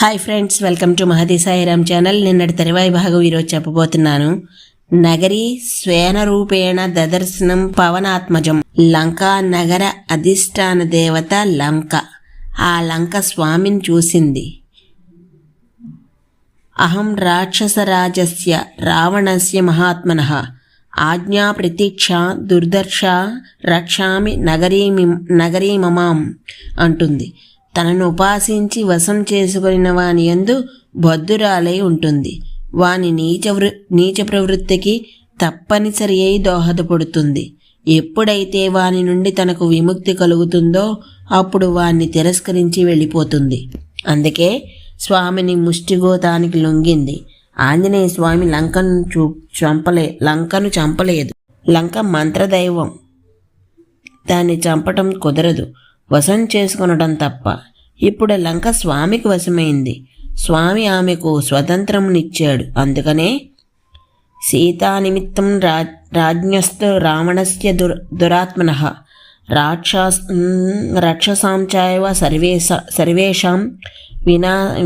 Hi friends, welcome to Mahathi Sairam channel. నిన్నటి తరువాయి భాగం ఈరోజు చెప్పబోతున్నాను. నగరి స్వేన రూపేణ దదర్శనం పవనాత్మజం. లంకా నగర అధిష్టాన దేవత లంక. ఆ లంక స్వామిని చూసింది. అహం రాక్షసరాజస్య రావణస్య మహాత్మనః ఆజ్ఞా ప్రతీక్ష దుర్దర్శ రక్షామి నగరీమమాం అంటుంది. తనను ఉపాసించి వశం చేసుకున్న వాని యందు బద్ధురాలై ఉంటుంది. వాని నీచ ప్రవృత్తికి తప్పనిసరి అయి దోహదపడుతుంది. ఎప్పుడైతే వాని నుండి తనకు విముక్తి కలుగుతుందో అప్పుడు వాణ్ణి తిరస్కరించి వెళ్ళిపోతుంది. అందుకే స్వామిని ముష్టిగోతానికి లొంగింది. ఆంజనేయ స్వామి లంకను చంపలేదు. లంక మంత్రదైవం, దాన్ని చంపటం కుదరదు, వశం చేసుకొనడం తప్ప. ఇప్పుడు లంక స్వామికి వశమైంది. స్వామి ఆమెకు స్వతంత్రమునిచ్చాడు. అందుకనే సీతానిమిత్తం రాజ్ఞస్తు రావణస్య దురాత్మనః రాక్షసాంచైవ సర్వేషాం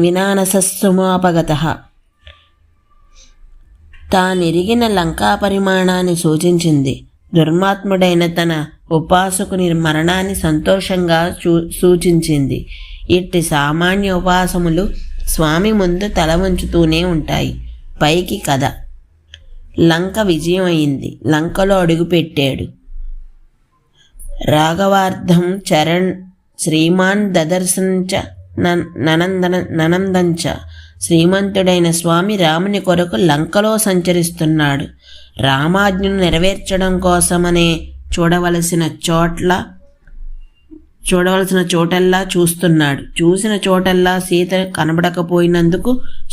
వినాశస్సుమాపగతః. తానెరిగిన లంకా పరిమాణాన్ని సూచించింది. దుర్మాత్ముడైన తన ఉపాసకుని మరణాన్ని సంతోషంగా సూచించింది. ఇట్టి సామాన్య ఉపాసములు స్వామి ముందు తల వంచుతూనే ఉంటాయి. పైకి కథ. లంక విజయం అయింది. లంకలో అడుగుపెట్టాడు. రాఘవార్థం చరణ్ శ్రీమాన్ దదర్శంచ ననందంచ. శ్రీమంతుడైన స్వామి రాముని కొరకు లంకలో సంచరిస్తున్నాడు. రామాజ్ఞను నెరవేర్చడం కోసమనే చూడవలసిన చోటల్లా చూస్తున్నాడు. చూసిన చోటల్లా సీత కనబడకపోయినందుకు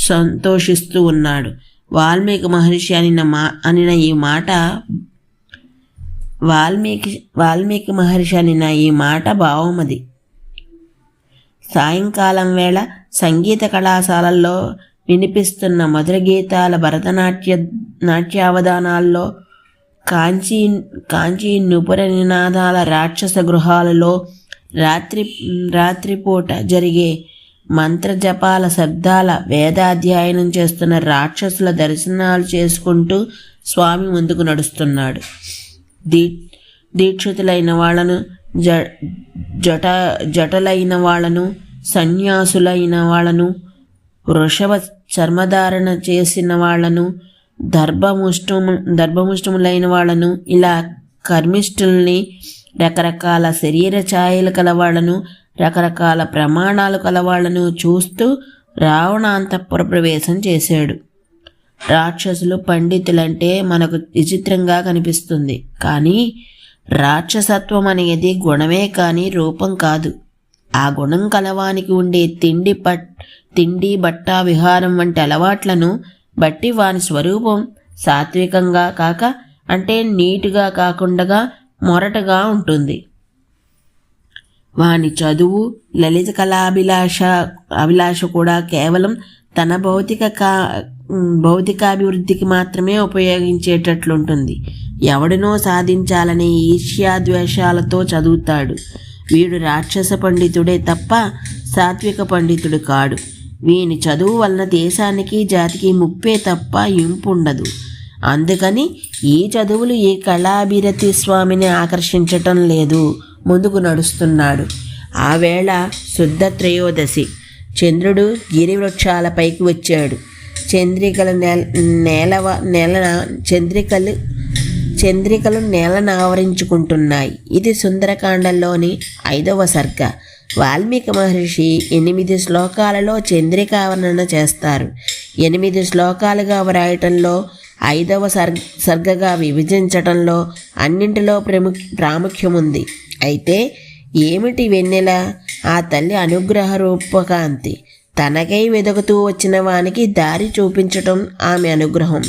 సంతోషిస్తూ ఉన్నాడు. వాల్మీకి మహర్షి అనిన ఈ మాట భావమది. సాయంకాలం వేళ సంగీత కళాశాలల్లో వినిపిస్తున్న మధుర గీతాల నాట్యావధానాల్లో, కాంచీ నుపుర నినాదాల రాక్షస గృహాలలో, రాత్రిపూట జరిగే మంత్రజపాల శబ్దాల వేదాధ్యయనం చేస్తున్న రాక్షసుల దర్శనాలు చేసుకుంటూ స్వామి ముందుకు నడుస్తున్నాడు. దీక్షితులైన వాళ్ళను, జటలైన వాళ్ళను, సన్యాసులైన వాళ్ళను, వృషభ చర్మధారణ చేసిన వాళ్లను, దర్భముష్టములైన వాళ్ళను, ఇలా కర్మిష్ఠుల్ని, రకరకాల శరీర ఛాయలు కలవాళ్లను, రకరకాల ప్రమాణాలు కలవాళ్లను చూస్తూ రావణ అంతఃపుర ప్రవేశం చేశాడు. రాక్షసులు పండితులంటే మనకు విచిత్రంగా కనిపిస్తుంది. కానీ రాక్షసత్వం అనేది గుణమే కానీ రూపం కాదు. ఆ గుణం కలవానికి ఉండే తిండి బట్ట విహారం వంటి అలవాట్లను బట్టి వాని స్వరూపం సాత్వికంగా కాక, అంటే నీటుగా కాకుండా మొరటగా ఉంటుంది. వాని చదువు, లలిత అభిలాష కూడా కేవలం తన భౌతికాభివృద్ధికి మాత్రమే ఉపయోగించేటట్లుంటుంది. ఎవడినో సాధించాలనే ఈర్ష్యాద్వేషాలతో చదువుతాడు. వీడు రాక్షస పండితుడే తప్ప సాత్విక పండితుడు కాడు. వీని చదువు వలన దేశానికి జాతికి ముప్పే తప్ప ఇంపుండదు. అందుకని ఈ చదువులు ఈ కళాభిరతి స్వామిని ఆకర్షించటం లేదు. ముందుకు నడుస్తున్నాడు. ఆ వేళ శుద్ధ త్రయోదశి. చంద్రుడు గిరివృక్షాలపైకి వచ్చాడు. చంద్రికలు నేలను ఆవరించుకుంటున్నాయి. ఇది సుందరకాండంలోని 5వ సర్గ. వాల్మీకి మహర్షి 8 శ్లోకాలలో చంద్రికావర్ణన చేస్తారు. 8 శ్లోకాలుగా వ్రాయటంలో, 5వ సర్గగా విభజించటంలో అన్నింటిలో ప్రాముఖ్యముంది. అయితే ఏమిటి వెన్నెల? ఆ తల్లి అనుగ్రహ రూపకాంతి. తనకై వెతుకుతూ వచ్చిన వానికి దారి చూపించటం ఆమె అనుగ్రహం.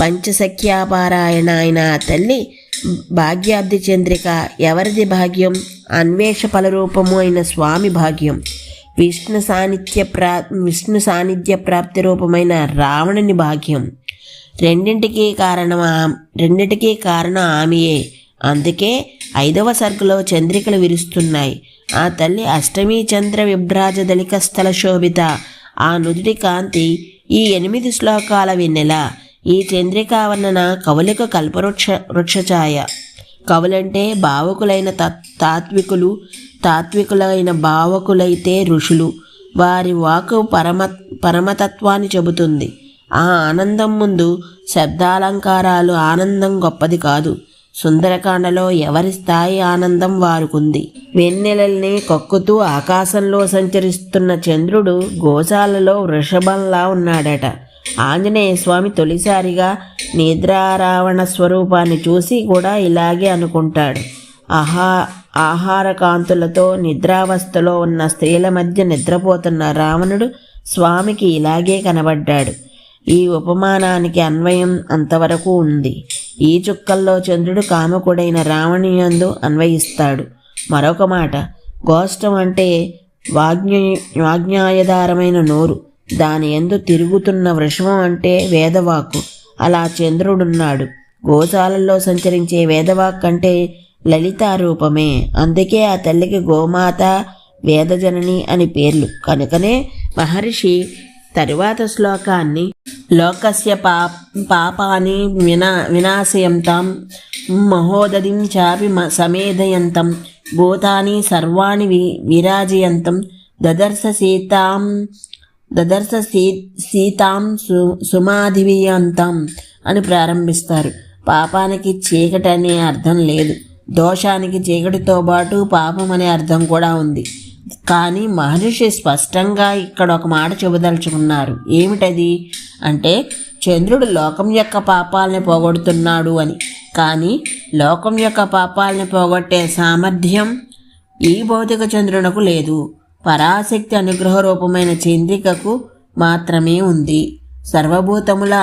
పంచసఖ్యాపారాయణ అయిన ఆ తల్లి భాగ్యాబ్ది చంద్రిక. ఎవరిది భాగ్యం? అన్వేష ఫలరూపము అయిన స్వామి భాగ్యం. విష్ణు సాన్నిధ్య ప్రాప్తి రూపమైన రావణుని భాగ్యం. రెండింటికీ కారణం ఆమెయే. అందుకే 5వ సర్గలో చంద్రికలు విరుస్తున్నాయి. ఆ తల్లి అష్టమి చంద్ర విభ్రాజ దళిక స్థల శోభిత. ఆ నుదుటి కాంతి ఈ 8 శ్లోకాల వెన్నెల. ఈ చంద్రికా వర్ణన కవులకు వృక్షఛాయ. కవులంటే భావకులైన తాత్వికులైన భావకులైతే ఋషులు. వారి వాక్కు పరమతత్వాన్ని చెబుతుంది. ఆ ఆనందం ముందు శబ్దాలంకారాలు ఆనందం గొప్పది కాదు. సుందరకాండలో ఎవరి స్థాయి ఆనందం వారుకుంది. వెన్నెలల్ని కక్కుతూ ఆకాశంలో సంచరిస్తున్న చంద్రుడు గోశాలలో వృషభంలా ఉన్నాడట. ఆంజనేయ స్వామి తొలిసారిగా నిద్రారావణ స్వరూపాన్ని చూసి కూడా ఇలాగే అనుకుంటాడు. ఆహార కాంతులతో నిద్రావస్థలో ఉన్న స్త్రీల మధ్య నిద్రపోతున్న రావణుడు స్వామికి ఇలాగే కనబడ్డాడు. ఈ ఉపమానానికి అన్వయం అంతవరకు ఉంది. ఈ చుక్కల్లో చంద్రుడు కామకుడైన రావణుయందు అన్వయిస్తాడు. మరొక మాట, గోష్టం అంటే వాగ్ఞాయధారమైన నోరు. దాని యందు తిరుగుతున్న వృషభం అంటే వేదవాక్కు. అలా చంద్రుడున్నాడు. గోశాలల్లో సంచరించే వేదవాక్ అంటే లలితారూపమే. అందుకే ఆ తల్లికి గోమాత, వేదజనని అని పేర్లు. కనుకనే మహర్షి తరువాత శ్లోకాన్ని లోకస్య పాపాని వినాశయంతం మహోదధిం చాపి సమేధయంతం భూతాని సర్వాణి విరాజయంతం దదర్శ సీతాం సుమాధివియంతం అని ప్రారంభిస్తారు. పాపానికి చీకటి అనే అర్థం లేదు. దోషానికి చీకటితో పాటు పాపం అనే అర్థం కూడా ఉంది. కానీ మహర్షి స్పష్టంగా ఇక్కడ ఒక మాట చెబుదలుచుకున్నారు. ఏమిటది అంటే, చంద్రుడు లోకం యొక్క పాపాలని పోగొడుతున్నాడు అని. కానీ లోకం యొక్క పాపాలని పోగొట్టే సామర్థ్యం ఈ భౌతిక చంద్రునకు లేదు. పరాశక్తి అనుగ్రహ రూపమైన చంద్రికకు మాత్రమే ఉంది. సర్వభూతముల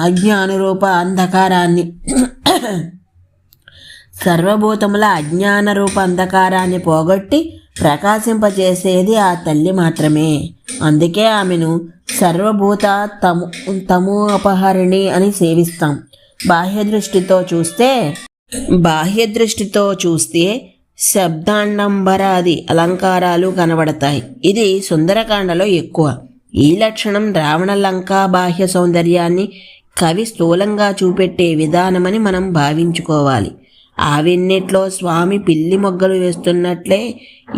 అజ్ఞానరూప అంధకారాన్ని పోగొట్టి ప్రకాశింపజేసేది ఆ తల్లి మాత్రమే. అందుకే ఆమెను సర్వభూత తమో అపహరిణి అని సేవిస్తాం. బాహ్యదృష్టితో చూస్తే శబ్దాండంబరాది అలంకారాలు కనబడతాయి. ఇది సుందరకాండలో ఎక్కువ. ఈ లక్షణం రావణ లంకా బాహ్య సౌందర్యాన్ని కవి స్థూలంగా చూపెట్టే విధానమని మనం భావించుకోవాలి. ఆవెన్నిట్లో స్వామి పిల్లి మొగ్గలు వేస్తున్నట్లే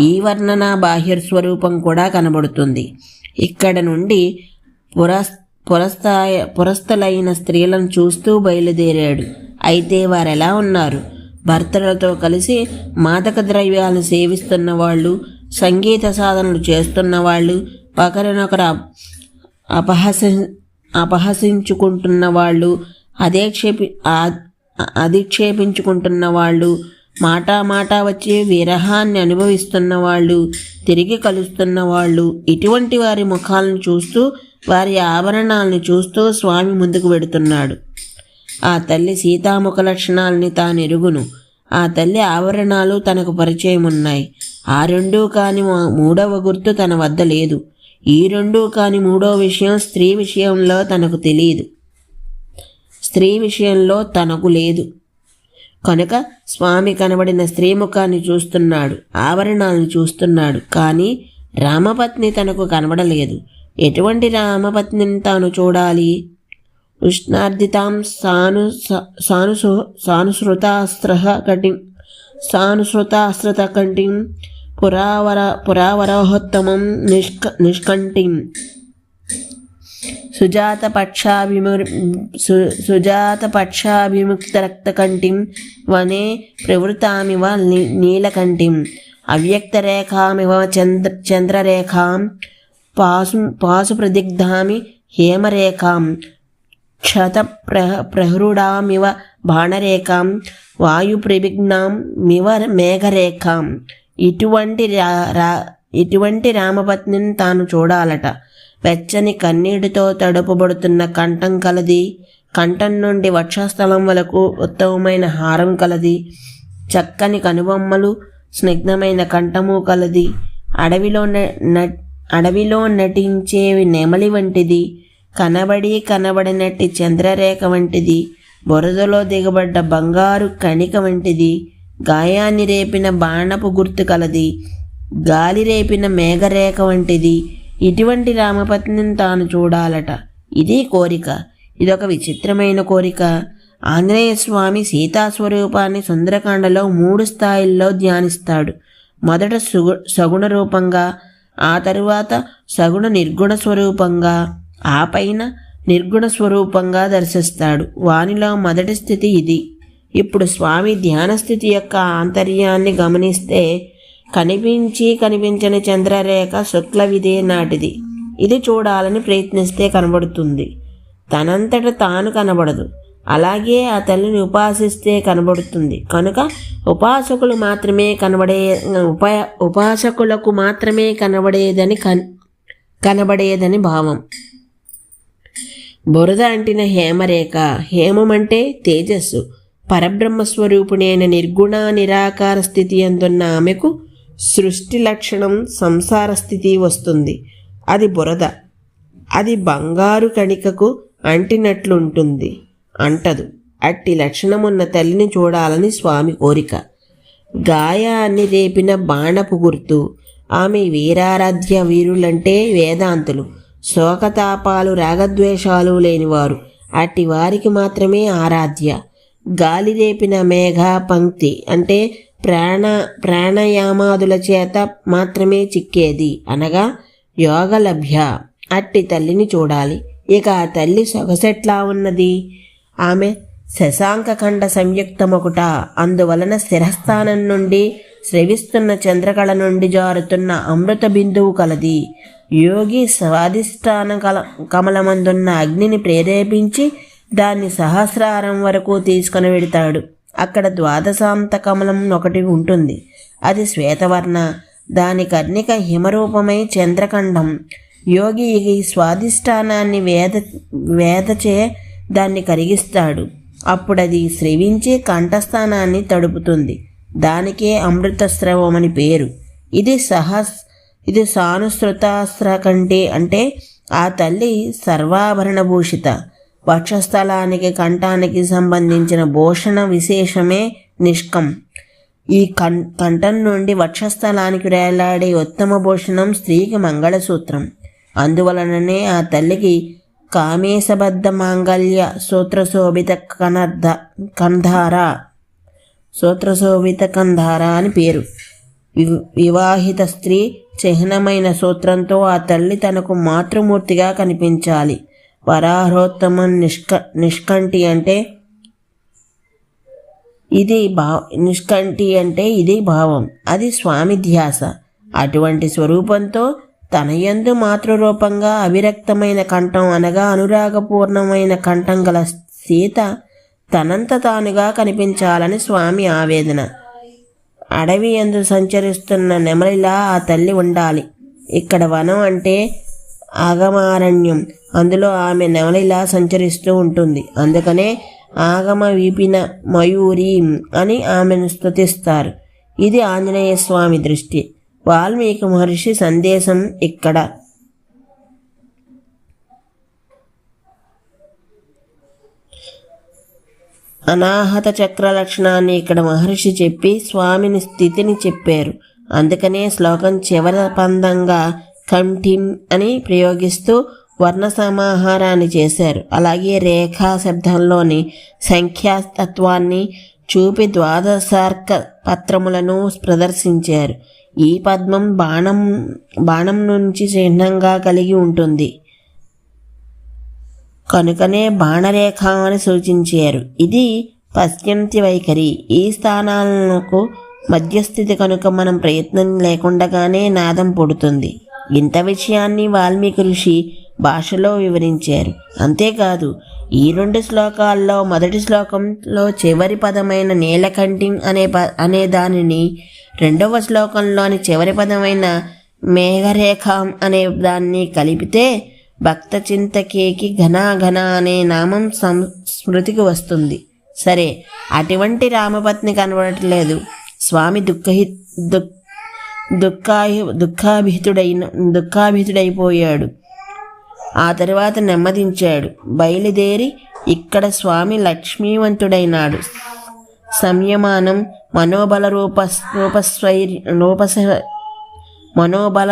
ఈ వర్ణన బాహ్య స్వరూపం కూడా కనబడుతుంది. ఇక్కడ నుండి పురస్థలైన స్త్రీలను చూస్తూ బయలుదేరాడు. అయితే వారెలా ఉన్నారు? భర్తలతో కలిసి మాదక ద్రవ్యాలను సేవిస్తున్న వాళ్ళు, సంగీత సాధనలు చేస్తున్న వాళ్ళు, ఒకరినొకరు అపహసించుకుంటున్న వాళ్ళు, అధిక్షేపించుకుంటున్న వాళ్ళు, మాట వచ్చి విరహాన్ని అనుభవిస్తున్న వాళ్ళు, తిరిగి కలుస్తున్న వాళ్ళు, ఇటువంటి వారి ముఖాలను చూస్తూ వారి ఆభరణాలను చూస్తూ స్వామి ముందుకు వెడుతున్నాడు. ఆ తల్లి సీతాముఖ లక్షణాలని తాను ఎరుగును. ఆ తల్లి ఆవరణాలు తనకు పరిచయం ఉన్నాయి. ఆ రెండూ కాని మూడవ గుర్తు తన వద్ద లేదు. ఈ రెండూ కాని మూడో విషయం స్త్రీ విషయంలో తనకు తెలియదు. స్త్రీ విషయంలో తనకు లేదు. కనుక స్వామి కనబడిన స్త్రీ ముఖాన్ని చూస్తున్నాడు, ఆవరణాలను చూస్తున్నాడు. కానీ రామపత్ని తనకు కనబడలేదు. ఎటువంటి రామపత్నిని తాను చూడాలి? ఉష్ణార్దితాం సానుసృతాస్త్రత కంఠిం పురావరోహోత్తమం నిష్కంఠిం సుజాతపక్షాభిముక్తరక్తకంఠిం వనే ప్రవృతామివ నీలకంఠిం అవ్యక్తరేఖామివ చంద్రరేఖాం పాశుప్రదిగ్ధామి హేమరేఖాం క్షతప్రహృడామివ బాణరేఖాం వాయుప్రవిఘ్నాం మివ మేఘరేఖాం. ఇటువంటి రామపత్నిని తాను చూడాలట. వెచ్చని కన్నీటితో తడుపబడుతున్న కంఠం కలది, కంఠం నుండి వక్షస్థలం వరకు ఉత్తమమైన హారం కలది, చక్కని కనుబొమ్మలు, స్నిగ్ధమైన కంఠము కలది, అడవిలో నటించే నెమలి వంటిది, కనబడినట్టి చంద్రరేఖ వంటిది, బురదలో దిగబడ్డ బంగారు కణిక వంటిది, గాయాన్ని రేపిన బాణపు గుర్తు కలది, గాలి రేపిన మేఘరేఖ వంటిది. ఇటువంటి రామపత్నిని తాను చూడాలట. ఇది కోరిక. ఇదొక విచిత్రమైన కోరిక. ఆంజనేయ స్వామి సీతాస్వరూపాన్ని సుందరకాండలో 3 స్థాయిల్లో ధ్యానిస్తాడు. మొదట సగుణ రూపంగా, ఆ తరువాత సగుణ నిర్గుణ స్వరూపంగా, ఆ పైన నిర్గుణ స్వరూపంగా దర్శిస్తాడు. వానిలో మొదటి స్థితి ఇది. ఇప్పుడు స్వామి ధ్యాన స్థితి యొక్క ఆంతర్యాన్ని గమనిస్తే కనిపించి కనిపించని చంద్రరేఖ శుక్ల విదే నాటిది. ఇది చూడాలని ప్రయత్నిస్తే కనబడుతుంది, తనంతట తాను కనబడదు. అలాగే ఆ తల్లిని ఉపాసిస్తే కనబడుతుంది. కనుక ఉపాసకులకు మాత్రమే కనబడేదని భావం. బురద అంటిన హేమరేఖ. హేమం అంటే తేజస్సు. పరబ్రహ్మస్వరూపుడైన నిర్గుణ నిరాకార స్థితి అందున్న ఆమెకు సృష్టి లక్షణం సంసార స్థితి వస్తుంది. అది బురద. అది బంగారు కణికకు అంటినట్లుంటుంది, అంటదు. అట్టి లక్షణమున్న తల్లిని చూడాలని స్వామి కోరిక. గాయాన్ని రేపిన బాణపు గుర్తు. ఆమె వీరారాధ్య. వీరులంటే వేదాంతులు, శోకతాపాలు రాగద్వేషాలు లేనివారు. అట్టి వారికి మాత్రమే ఆరాధ్య. గాలి రేపిన మేఘ పంక్తి అంటే ప్రాణాయామాదుల చేత మాత్రమే చిక్కేది, అనగా యోగలభ్య. అట్టి తల్లిని చూడాలి. ఇక ఆ తల్లి సొగసెట్లా ఉన్నది? ఆమె శశాంకఖండ సంయుక్తమొకట. అందువలన శిరస్థానం నుండి స్రవిస్తున్న చంద్రకళ నుండి జారుతున్న అమృత బిందువు కలది. యోగి స్వాధిష్టాన కమలమందున్న అగ్నిని ప్రేరేపించి దాన్ని సహస్రారం వరకు తీసుకుని వెడతాడు. అక్కడ ద్వాదశాంత కమలం ఒకటి ఉంటుంది. అది శ్వేతవర్ణ. దాని కర్ణిక హిమరూపమై చంద్రఖండం. యోగి ఈ స్వాధిష్టానాన్ని వేదచే దాన్ని కరిగిస్తాడు. అప్పుడది స్రవించి కంఠస్థానాన్ని తడుపుతుంది. దానికే అమృతస్రవమని పేరు. ఇది సానుసృతాస్త్ర కంటే అంటే ఆ తల్లి సర్వాభరణభూషిత. వక్షస్థలానికి కంఠానికి సంబంధించిన భూషణ విశేషమే నిష్కం. ఈ కంఠం నుండి వక్షస్థలానికి వేలాడే ఉత్తమ భూషణం స్త్రీకి మంగళసూత్రం. అందువలననే ఆ తల్లికి కామేశబద్ధ మాంగళ్య సూత్రశోభిత కంధార అని పేరు. వివాహిత స్త్రీ చిహ్నమైన సూత్రంతో ఆ తల్లి తనకు మాతృమూర్తిగా కనిపించాలి. వరాహోత్తమం నిష్కంఠి అంటే ఇది భావం. అది స్వామి ధ్యాస. అటువంటి స్వరూపంతో తనయందు మాతృరూపంగా అవిరక్తమైన కంఠం అనగా అనురాగపూర్ణమైన కంఠం గల సీత తనంత తానుగా కనిపించాలని స్వామి ఆవేదన. అడవి యందు సంచరిస్తున్న నెమలిలా ఆ తల్లి ఉండాలి. ఇక్కడ వనం అంటే ఆగమారణ్యం. అందులో ఆమె నెమలిలా సంచరిస్తూ ఉంటుంది. అందుకనే ఆగమ వీపిన మయూరి అని ఆమెను స్తుతిస్తారు. ఇది ఆంజనేయ స్వామి దృష్టి. వాల్మీకి మహర్షి సందేశం ఇక్కడ. అనాహత చక్ర లక్షణాన్ని ఇక్కడ మహర్షి చెప్పి స్వామిని స్థితిని చెప్పారు. అందుకనే శ్లోకం చివరి పందంగా కంఠిం అని ప్రయోగిస్తూ వర్ణ సమాహారాన్ని చేశారు. అలాగే రేఖా శబ్దంలోని సంఖ్యాతత్వాన్ని చూపి ద్వాదశార్క పత్రములను ప్రదర్శించారు. ఈ పద్మం బాణం నుంచి చిహ్నంగా కలిగి ఉంటుంది కనుకనే బాణరేఖ అని సూచించారు. ఇది పశ్యంతి వైఖరి. ఈ స్థానాలకు మధ్యస్థితి కనుక మనం ప్రయత్నం లేకుండానే నాదం పుడుతుంది. ఇంత విషయాన్ని వాల్మీకి ఋషి భాషలో వివరించారు. అంతేకాదు ఈ 2 శ్లోకాల్లో మొదటి శ్లోకంలో చివరి పదమైన నీలకంఠి అనే దానిని, 2వ శ్లోకంలోని చివరి పదమైన మేఘరేఖ అనే దాన్ని కలిపితే భక్త చింతకేకి ఘన అనే నామం స్మృతికి వస్తుంది. సరే, అటువంటి రామపత్ని కనబడట్లేదు. స్వామి దుఃఖాభిహితుడైపోయాడు. ఆ తరువాత నెమ్మదించాడు. బయలుదేరి ఇక్కడ స్వామి లక్ష్మీవంతుడైనాడు. సంయమానం మనోబల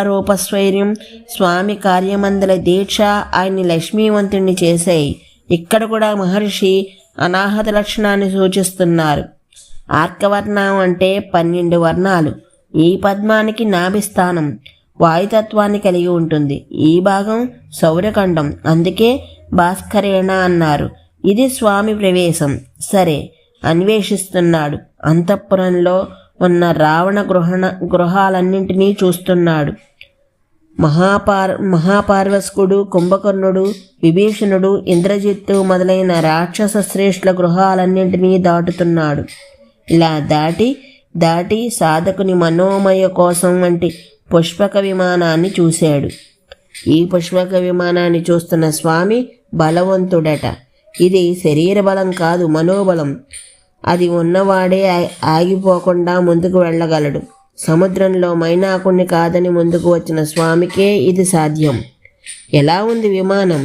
రూపస్వైర్యం స్వామి కార్యమందుల దీక్ష ఆయన్ని లక్ష్మీవంతుణ్ణి చేశాయి. ఇక్కడ కూడా మహర్షి అనాహత లక్షణాన్ని సూచిస్తున్నారు. ఆర్కవర్ణం అంటే 12 వర్ణాలు. ఈ పద్మానికి నాభిస్థానం వాయుతత్వాన్ని కలిగి ఉంటుంది. ఈ భాగం సౌరఖండం, అందుకే భాస్కరేణ అన్నారు. ఇది స్వామి ప్రవేశం. సరే, అన్వేషిస్తున్నాడు. అంతఃపురంలో ఉన్న రావణ గృహాలన్నింటినీ చూస్తున్నాడు. మహాపార్వస్కుడు, కుంభకర్ణుడు, విభీషణుడు, ఇంద్రజిత్తు మొదలైన రాక్షస శ్రేష్ఠుల గృహాలన్నింటినీ దాటుతున్నాడు. ఇలా దాటి సాధకుని మనోమయ కోసం వంటి పుష్పక విమానాన్ని చూశాడు. ఈ పుష్పక విమానాన్ని చూస్తున్న స్వామి బలవంతుడట. ఇది శరీర బలం కాదు, మనోబలం. అది ఉన్నవాడే ఆగిపోకుండా ముందుకు వెళ్ళగలడు. సముద్రంలో మైనాకుణ్ణి కాదని ముందుకు వచ్చిన స్వామికే ఇది సాధ్యం. ఎలా ఉంది విమానం?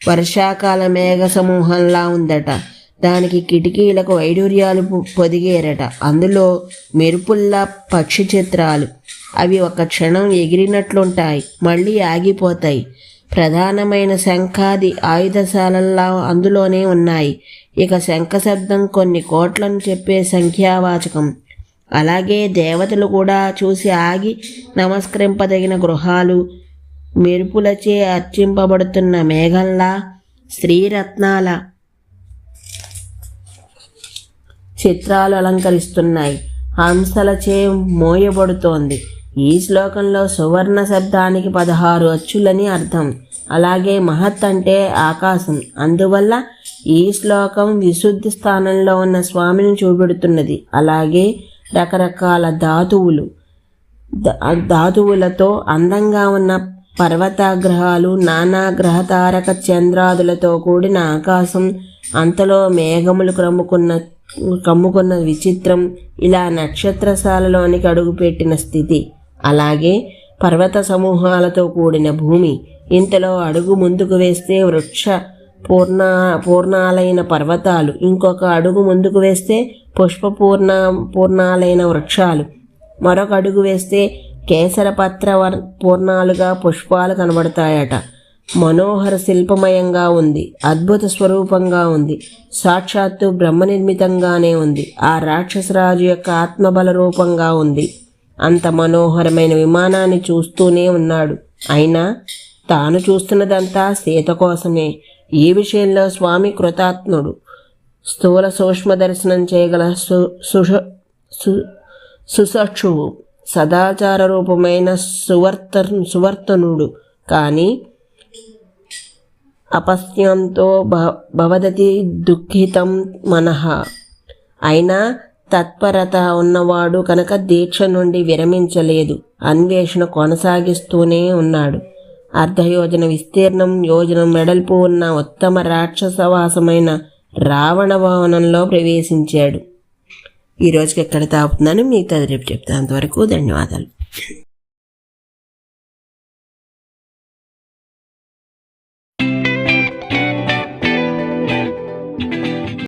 వర్షాకాల మేఘ సమూహంలా ఉందట. దానికి కిటికీలకు వైడూర్యాలు పొదిగేరట. అందులో మెరుపుల్లా పక్షి చిత్రాలు. అవి ఒక క్షణం ఎగిరినట్లుంటాయి, మళ్ళీ ఆగిపోతాయి. ప్రధానమైన శంఖాది ఆయుధశాలల్లా అందులోనే ఉన్నాయి. ఇక శంఖ శబ్దం కొన్ని కోట్లను చెప్పే సంఖ్యావాచకం. అలాగే దేవతలు కూడా చూసి ఆగి నమస్కరింపదగిన గృహాలు, మెరుపులచే అర్చింపబడుతున్న మేఘంలా శ్రీరత్నాల చిత్రాలు అలంకరిస్తున్నాయి. హంసలచే మోయబడుతోంది. ఈ శ్లోకంలో సువర్ణ శబ్దానికి 16 అచ్చులని అర్థం. అలాగే మహత్ అంటే ఆకాశం. అందువల్ల ఈ శ్లోకం విశుద్ధి స్థానంలో ఉన్న స్వామిని చూపెడుతున్నది. అలాగే రకరకాల ధాతువులతో అందంగా ఉన్న పర్వతాగ్రహాలు, నానా గ్రహతారక చంద్రాదులతో కూడిన ఆకాశం, అంతలో మేఘములు కమ్ముకున్న విచిత్రం, ఇలా నక్షత్రశాలలోనికి అడుగుపెట్టిన స్థితి. అలాగే పర్వత సమూహాలతో కూడిన భూమి. ఇంతలో అడుగు ముందుకు వేస్తే వృక్ష పూర్ణాలైన పర్వతాలు, ఇంకొక అడుగు ముందుకు వేస్తే పూర్ణాలైన వృక్షాలు, మరొక అడుగు వేస్తే కేసరపత్ర పూర్ణాలుగా పుష్పాలు కనబడతాయట. మనోహర శిల్పమయంగా ఉంది. అద్భుత స్వరూపంగా ఉంది. సాక్షాత్తు బ్రహ్మ నిర్మితంగానే ఉంది. ఆ రాక్షసరాజు యొక్క ఆత్మబల రూపంగా ఉంది. అంత మనోహరమైన విమానాన్ని చూస్తూనే ఉన్నాడు. అయినా తాను చూస్తున్నదంతా సీత కోసమే. ఈ విషయంలో స్వామి కృతాత్ముడు. స్థూల సూక్ష్మ దర్శనం చేయగల సుసక్షువు, సదాచార రూపమైన సువర్తనుడు. కానీ అపస్యంతో భవదతి దుఃఖితం మనః. అయినా తత్పరత ఉన్నవాడు కనుక దీక్ష నుండి విరమించలేదు. అన్వేషణ కొనసాగిస్తూనే ఉన్నాడు. అర్ధయోజన విస్తీర్ణం, యోజనం వెడల్పు ఉన్న ఉత్తమ రాక్షసవాసమైన రావణ భవనంలో ప్రవేశించాడు. ఈరోజుకి ఎక్కడ తాపుతున్నాను, మిగతా రేపు చెప్తాను. అంతవరకు ధన్యవాదాలు.